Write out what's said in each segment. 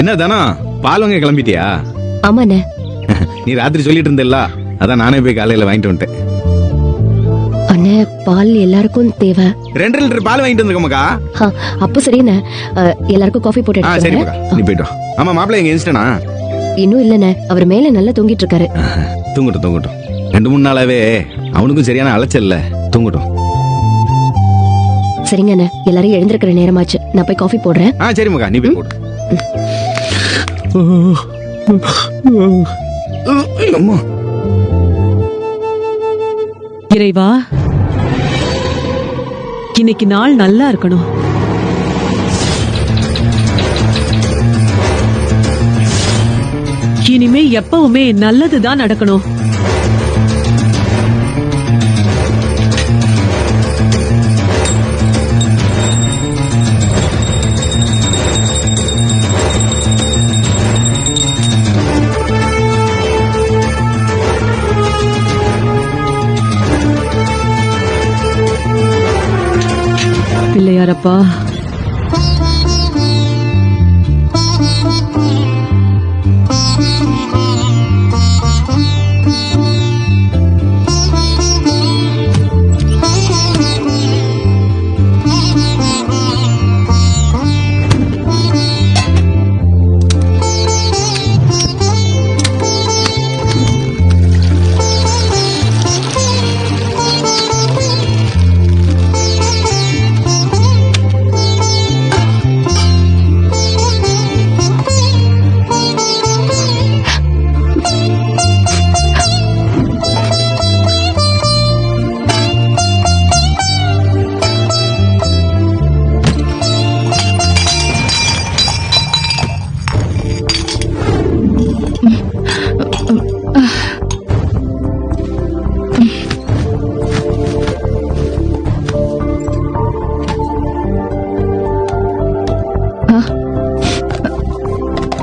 என்ன தானா பால் வாங்க கிளம்பிட்டியா? ஆமாண்ணே. நீ ராத்திரி சொல்லிட்டு இருந்தல்ல, அதான் நானே போய் காலையில வாங்கிட்டு வந்துட்டேன். அண்ணே, பால் எல்லாருக்கும் தேவை. 2 லிட்டர் பால் வாங்கிட்டு வந்துருக்கமாக்கா. அப்போ சரிண்ணே, எல்லாருக்கும் காஃபி போட்டு சரி எடுத்துக்கிறேன். மக்கா, நீ போயிட்டு வா. ஆமா மாப்பிள்ளை எங்க இன்ஸ்டனா? இன்னும் இல்லண்ணே, அவர் மேல நல்லா தூங்கிட்டு இருக்காரு. தூங்கட்டும் தூங்கட்டும். 2-3 நாளாவே அவனுக்கும் சரியான அலைச்சல்ல. தூங்கட்டும். சரிங்க அண்ணே, எல்லாரும் எழுந்திருக்கிற நேரமாச்சு. நான் போய் காஃபி போடுறேன். சரி மக்கா, நீ போய் போடு. அம்மா இறைவா, இன்னைக்கு நாள் நல்லா இருக்கணும். இனிமே எப்பவுமே நல்லதுதான் நடக்கணும். பிள்ளையாரப்பா,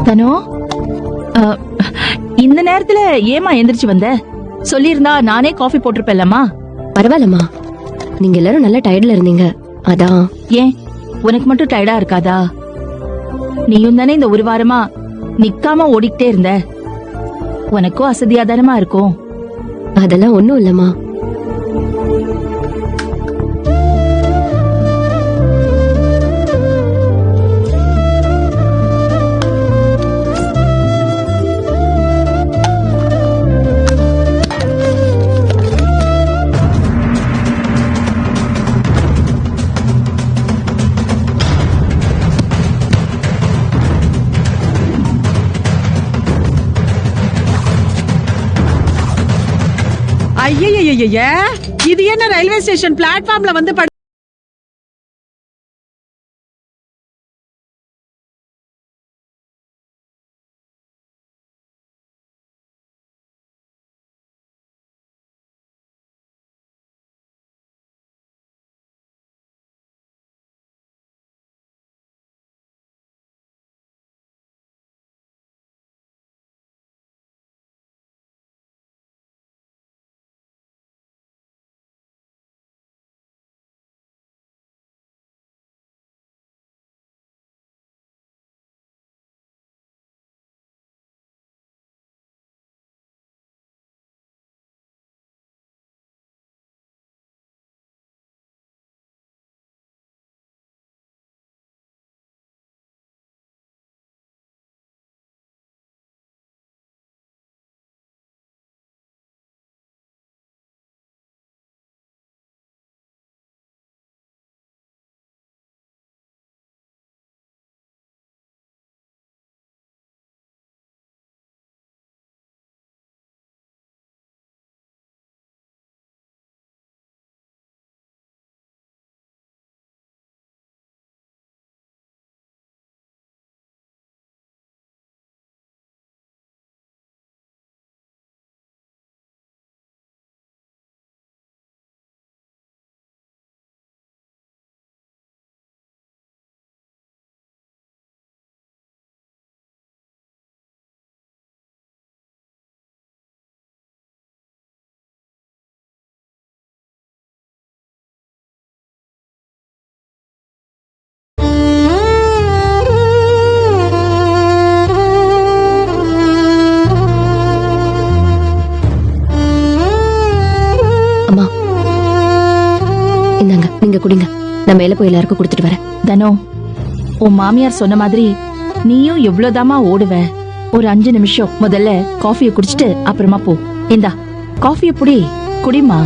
தனோ, இந்த நேரத்துல ஏமா எந்திரிச்சு வந்த? சொல்லியிருந்தா நானே காஃபி போட்டிருப்பேன்லம்மா. பரவாயில்லம்மா, நீங்க எல்லாரும் நல்ல டயர்ட்ல இருந்தீங்க, அதான். ஏன் உனக்கு மட்டும் டயர்டா இருக்காதா? நீயும் தானே இந்த 1 வாரமா நிக்காம ஓடிக்கிட்டே இருந்த. உனக்கும் அசதியாதானமா இருக்கும். அதெல்லாம் ஒண்ணும் இல்லம்மா. ஐயய்யய்ய, இது என்ன ரயில்வே ஸ்டேஷன் பிளாட்ஃபார்ம்ல வந்து நீங்க குடிங்க. நான் மேல போய் எல்லாருக்கும் கொடுத்துட்டு வரேன். தனோ, உன் மாமியார் சொன்ன மாதிரி நீயும் எவ்வளவுதாமா ஓடுவ? ஒரு 5 நிமிஷம் முதல்ல காஃபியை குடிச்சிட்டு அப்புறமா போ. இந்தா காஃபியை புடி, குடிமா.